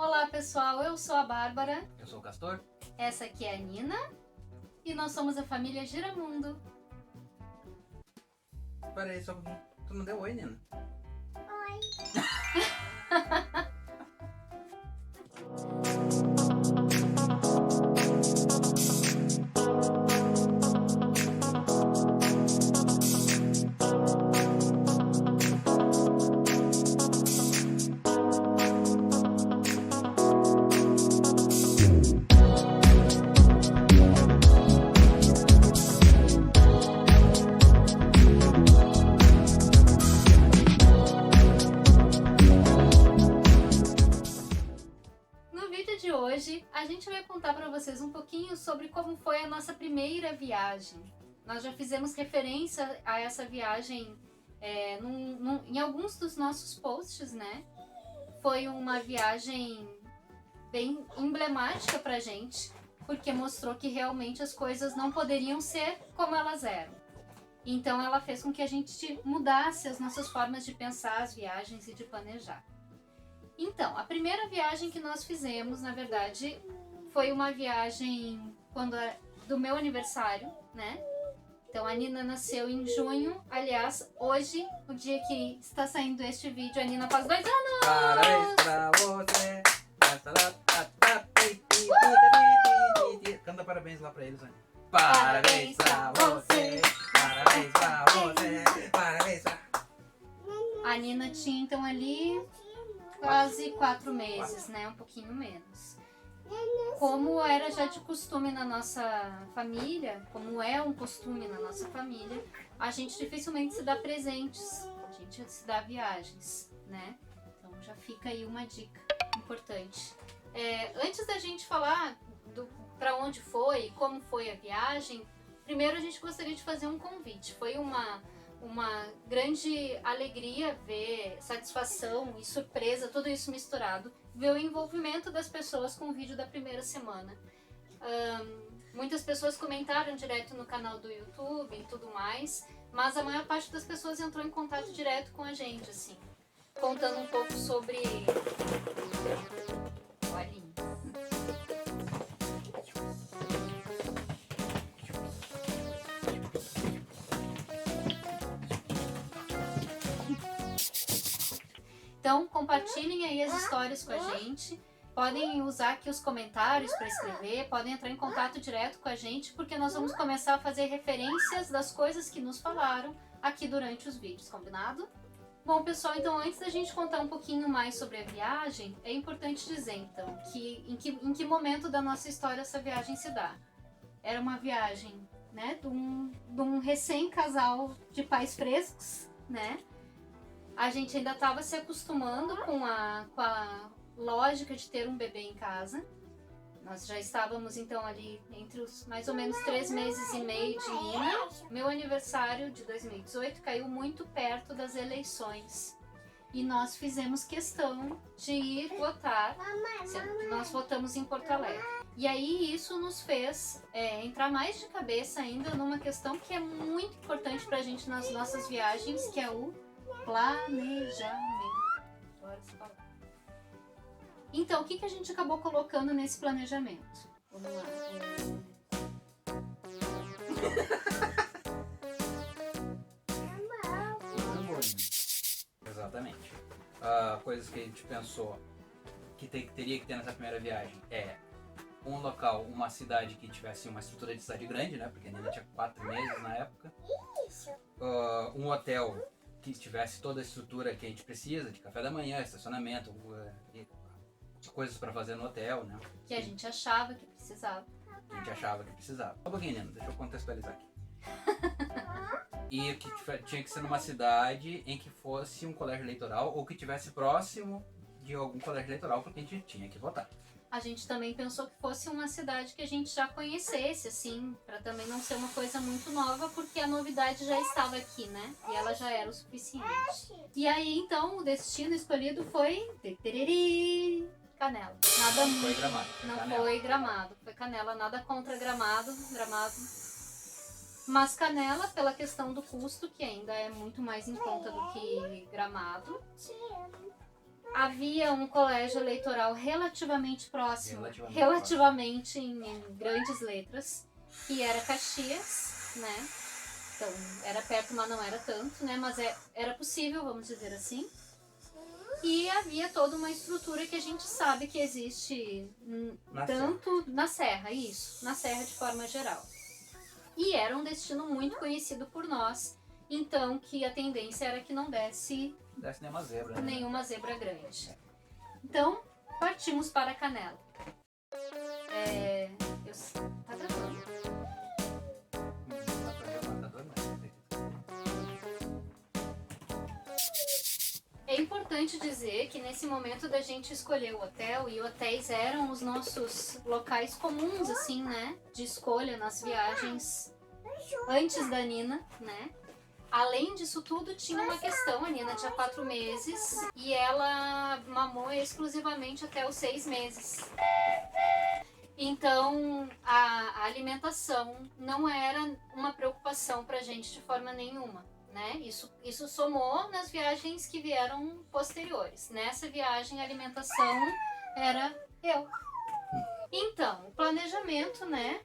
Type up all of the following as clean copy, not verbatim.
Olá pessoal, eu sou a Bárbara, Eu sou o Castor. essa aqui é a Nina e nós somos a família Giramundo. Peraí, só um pouquinho. Tu não deu oi, Nina? No vídeo de hoje, a gente vai contar para vocês um pouquinho sobre como foi a nossa primeira viagem. Nós já fizemos referência a essa viagem em alguns dos nossos posts, né? Foi uma viagem bem emblemática pra gente, porque mostrou que realmente as coisas não poderiam ser como elas eram. Então ela fez com que a gente mudasse as nossas formas de pensar as viagens e de planejar. Então, a primeira viagem que nós fizemos, na verdade, foi uma viagem do meu aniversário, né? Então a Nina nasceu em junho, aliás, hoje, o dia que está saindo este vídeo, a Nina faz 2 anos! Parabéns pra você. Canta parabéns lá pra eles, né? Parabéns pra você. Parabéns pra você. Parabéns pra... A Nina tinha então ali quase 4 meses, né? Um pouquinho menos. Como era já de costume na nossa família, como é um costume na nossa família, a gente dificilmente se dá presentes, a gente se dá viagens, né? Então já fica aí uma dica importante. Antes da gente falar para onde foi, como foi a viagem, primeiro a gente gostaria de fazer um convite. Foi uma grande alegria ver, satisfação e surpresa, tudo isso misturado, ver o envolvimento das pessoas com o vídeo da primeira semana. Muitas pessoas comentaram direto no canal do YouTube e tudo mais, mas a maior parte das pessoas entrou em contato direto com a gente, assim, contando um pouco sobre... Olha. Então, compartilhem aí as histórias com a gente. Podem usar aqui os comentários para escrever, podem entrar em contato direto com a gente, porque nós vamos começar a fazer referências das coisas que nos falaram aqui durante os vídeos, combinado? Bom, pessoal, então antes da gente contar um pouquinho mais sobre a viagem, é importante dizer, então, em que momento da nossa história essa viagem se dá. Era uma viagem, né, de um recém-casal de pais frescos, né? A gente ainda estava se acostumando com a lógica de ter um bebê em casa. Nós já estávamos então ali entre os mais ou menos 3 meses e meio de Nina. Meu aniversário de 2018 caiu muito perto das eleições. E nós fizemos questão de ir votar. Nós votamos em Porto Alegre. E aí isso nos fez entrar mais de cabeça ainda numa questão que é muito importante pra gente nas nossas viagens, que é o planejamento. Agora você fala. Então, o que a gente acabou colocando nesse planejamento? Vamos lá. Exatamente. Coisas que a gente pensou que teria que ter nessa primeira viagem é um local, uma cidade que tivesse uma estrutura de cidade grande, né? Porque a Nina tinha 4 meses na época. Um hotel que tivesse toda a estrutura que a gente precisa, de café da manhã, estacionamento, coisas para fazer no hotel, né? Que a gente achava que precisava. A gente achava que precisava. Só um pouquinho, Nina, deixa eu contextualizar aqui. E que tinha que ser numa cidade em que fosse um colégio eleitoral ou que tivesse próximo de algum colégio eleitoral, porque a gente tinha que votar. A gente também pensou que fosse uma cidade que a gente já conhecesse, assim, para também não ser uma coisa muito nova, porque a novidade já estava aqui, né? E ela já era o suficiente. E aí, então, o destino escolhido foi Canela. Nada Não foi Gramado. Não foi Gramado, foi Canela, nada contra Gramado. Mas Canela, pela questão do custo, que ainda é muito mais em conta do que Gramado. Havia um colégio eleitoral relativamente próximo, Relativamente em grandes letras, que era Caxias, né? Então, era perto, mas não era tanto, né? Mas era possível, vamos dizer assim. E havia toda uma estrutura que a gente sabe que existe tanto na Serra, isso, na Serra de forma geral. E era um destino muito conhecido por nós, então que a tendência era que não desse nenhuma zebra, né? nenhuma zebra grande. Então, partimos para Canela. Tá gravando. É importante dizer que nesse momento da gente escolher o hotel, e hotéis eram os nossos locais comuns, assim, né? De escolha nas viagens antes da Nina, né? Além disso tudo, tinha uma questão. A Nina tinha 4 meses e ela mamou exclusivamente até os 6 meses. Então, a alimentação não era uma preocupação pra gente de forma nenhuma. Né? Isso somou nas viagens que vieram posteriores. Nessa viagem, a alimentação era eu. Então, o planejamento, né,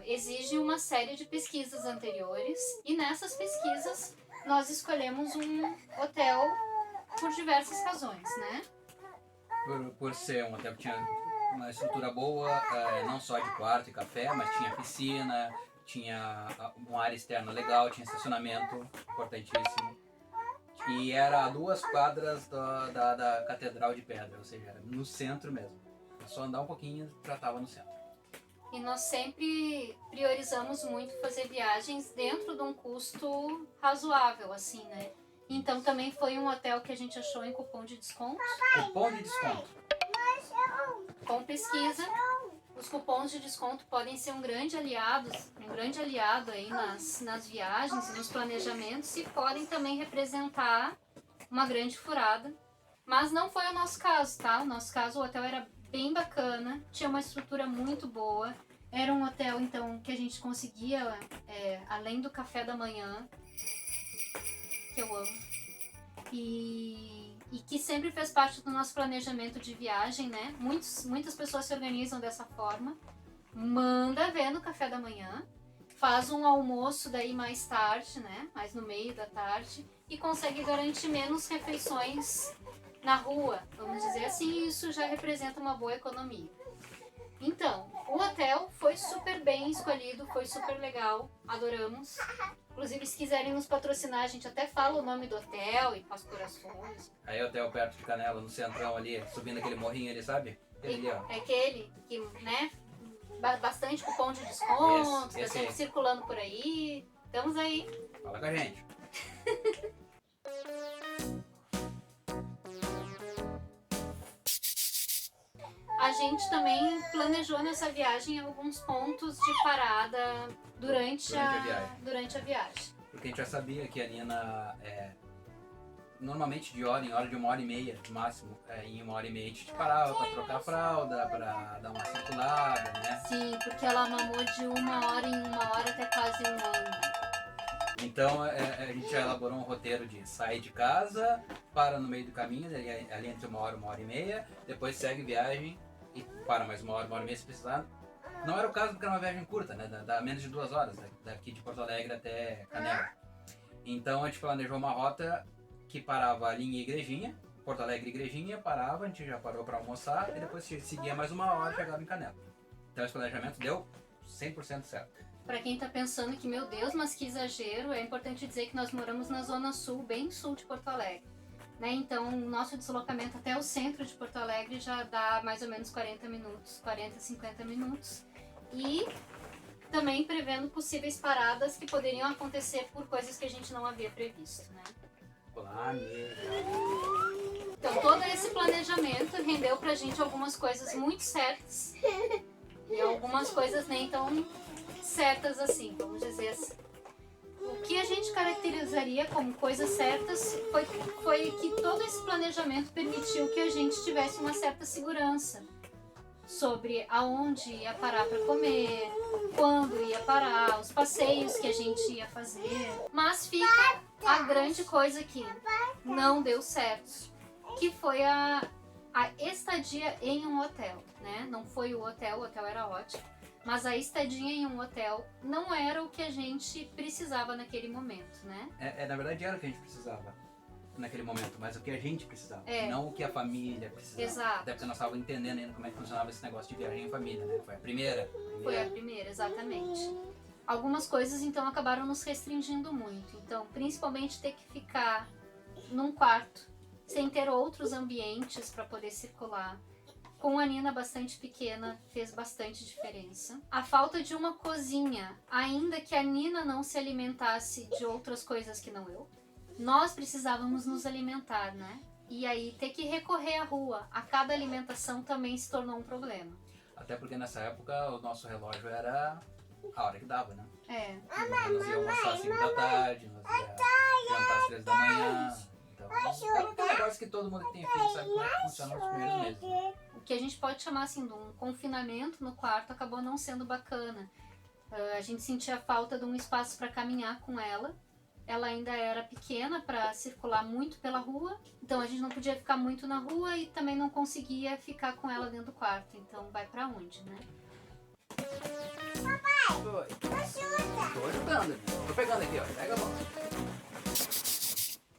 exige uma série de pesquisas anteriores e nessas pesquisas nós escolhemos um hotel por diversas razões, né? Por ser um hotel que tinha uma estrutura boa, não só de quarto e café, mas tinha piscina, tinha uma área externa legal, tinha estacionamento, importantíssimo. E era a 2 quadras da Catedral de Pedra, ou seja, era no centro mesmo. Era só andar um pouquinho já estava no centro. E nós sempre priorizamos muito fazer viagens dentro de um custo razoável, assim, né? Então também foi um hotel que a gente achou em cupom de desconto. Cupom de desconto. Com pesquisa. Os cupons de desconto podem ser um grande aliado aí nas viagens e nos planejamentos e podem também representar uma grande furada. Mas não foi o nosso caso, tá? O nosso caso, o hotel era bem bacana, tinha uma estrutura muito boa. Era um hotel, então, que a gente conseguia, além do café da manhã, que eu amo, e que sempre fez parte do nosso planejamento de viagem, né? Muitas pessoas se organizam dessa forma. Manda ver no café da manhã, faz um almoço daí mais tarde, né? Mais no meio da tarde, e consegue garantir menos refeições na rua, vamos dizer assim, isso já representa uma boa economia. Então, o hotel foi super bem escolhido, foi super legal, adoramos. Inclusive, se quiserem nos patrocinar, a gente até fala o nome do hotel e faz corações. Aí hotel perto de Canela, no centrão ali, subindo aquele morrinho ali, sabe? Aquele ali, ó. É aquele que, né, bastante cupom de desconto, tá sempre circulando por aí. Estamos aí. Fala com a gente. A gente também planejou nessa viagem alguns pontos de parada durante a viagem. Porque a gente já sabia que a Nina, normalmente de hora em hora, de 1h30 no máximo, em 1h30 a gente parava para trocar a fralda, para dar uma circulada, né? Sim, porque ela mamou de 1 hora em 1 hora até quase 1 ano. Então a gente já elaborou um roteiro de sair de casa, para no meio do caminho, ali entre 1 hora e 1h30, depois segue viagem e para mais 1 hora, 1h30 se precisar. Não era o caso porque era uma viagem curta, né? Dá menos de 2 horas, daqui de Porto Alegre até Canela. Então a gente planejou uma rota que parava ali em Igrejinha, Porto Alegre Igrejinha, parava, a gente já parou para almoçar e depois seguia mais 1 hora e chegava em Canela. Então esse planejamento deu 100% certo. Para quem tá pensando que, meu Deus, mas que exagero, é importante dizer que nós moramos na zona sul, bem sul de Porto Alegre. Né? Então, o nosso deslocamento até o centro de Porto Alegre já dá mais ou menos 40 minutos, 40, 50 minutos. E também prevendo possíveis paradas que poderiam acontecer por coisas que a gente não havia previsto, né? Olá, amiga. Então, todo esse planejamento rendeu pra gente algumas coisas muito certas e algumas coisas nem tão certas assim, vamos dizer assim. O que a gente caracterizaria como coisas certas foi que todo esse planejamento permitiu que a gente tivesse uma certa segurança sobre aonde ia parar para comer, quando ia parar, os passeios que a gente ia fazer. Mas fica a grande coisa que não deu certo. que foi a estadia em um hotel, né? Não foi o hotel era ótimo, mas a estadia em um hotel não era o que a gente precisava naquele momento, né? Na verdade era o que a gente precisava naquele momento, mas o que a gente precisava, É. não o que a família precisava. Exato. Até porque nós estávamos entendendo ainda como é que funcionava esse negócio de viagem em família, né? Foi a primeira. Foi a primeira, exatamente. Algumas coisas então acabaram nos restringindo muito. Então, principalmente ter que ficar num quarto, sem ter outros ambientes para poder circular. Com a Nina bastante pequena, fez bastante diferença. A falta de uma cozinha, ainda que a Nina não se alimentasse de outras coisas que não eu, nós precisávamos nos alimentar, né? E aí ter que recorrer à rua a cada alimentação também se tornou um problema. Até porque nessa época o nosso relógio era a hora que dava, né? É. Nós ia almoçar às 5 da tarde, nós ia jantar às 3 da manhã. Então, é um negócio que todo mundo que tem filho sabe como é que funciona nos primeiros meses. Né? O que a gente pode chamar assim de um confinamento no quarto acabou não sendo bacana. A gente sentia falta de um espaço para caminhar com ela. Ela ainda era pequena para circular muito pela rua, então a gente não podia ficar muito na rua e também não conseguia ficar com ela dentro do quarto. Então vai para onde, né? Oi. Tô ajudando, tô pegando aqui, ó. Pega a mão.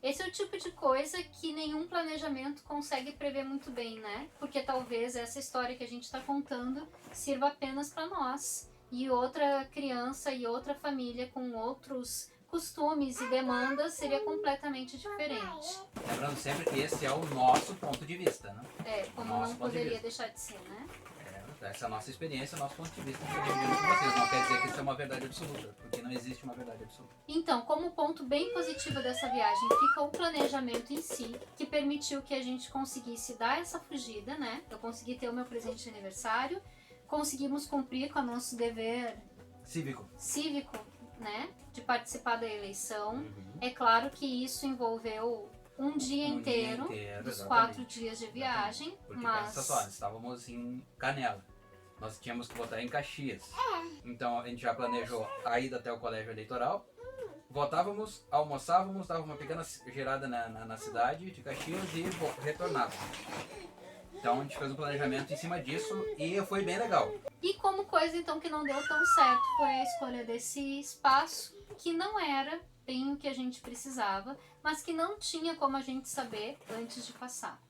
Esse é o tipo de coisa que nenhum planejamento consegue prever muito bem, né? Porque talvez essa história que a gente está contando sirva apenas para nós. E outra criança e outra família com outros costumes e demandas seria completamente diferente. Lembrando sempre que esse é o nosso ponto de vista, né? Como Nosso não ponto de poderia vista. deixar de ser, né? Essa é a nossa experiência, nosso ponto de vista dividindo com vocês. Não quer dizer que isso é uma verdade absoluta, porque não existe uma verdade absoluta. Então, como ponto bem positivo dessa viagem fica o planejamento em si, que permitiu que a gente conseguisse dar essa fugida, né? Eu consegui ter o meu presente de aniversário, conseguimos cumprir com o nosso dever cívico, né? De participar da eleição. Uhum. É claro que isso envolveu um dia inteiro dos exatamente. 4 dias de viagem, Porque mas... pensa só, nós estávamos em Canela. Nós tínhamos que votar em Caxias. Então a gente já planejou a ida até o colégio eleitoral. Votávamos, almoçávamos, dava uma pequena girada na cidade de Caxias e retornávamos. Então a gente fez um planejamento em cima disso e foi bem legal. E como coisa então que não deu tão certo foi a escolha desse espaço que não era bem o que a gente precisava, mas que não tinha como a gente saber antes de passar.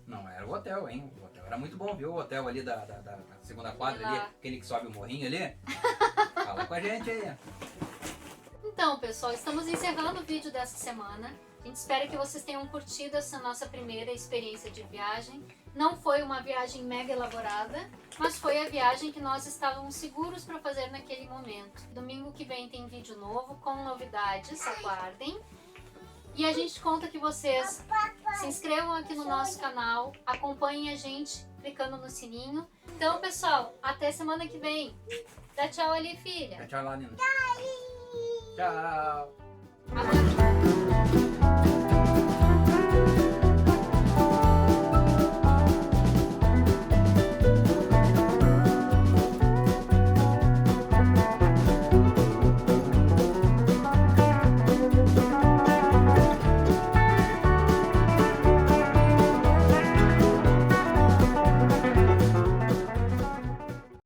Não, era o hotel, hein? O hotel era muito bom, viu? O hotel ali da segunda quadra, ali, aquele que sobe o morrinho ali. Fala com a gente aí. Então, pessoal, estamos encerrando o vídeo dessa semana. A gente espera que vocês tenham curtido essa nossa primeira experiência de viagem. Não foi uma viagem mega elaborada, mas foi a viagem que nós estávamos seguros para fazer naquele momento. Domingo que vem tem vídeo novo com novidades, aguardem. E a gente conta que vocês se inscrevam aqui no nosso canal, acompanhem a gente clicando no sininho. Então, pessoal, até semana que vem. Dá tchau ali, filha. Dá tchau lá, Nina. Tchau.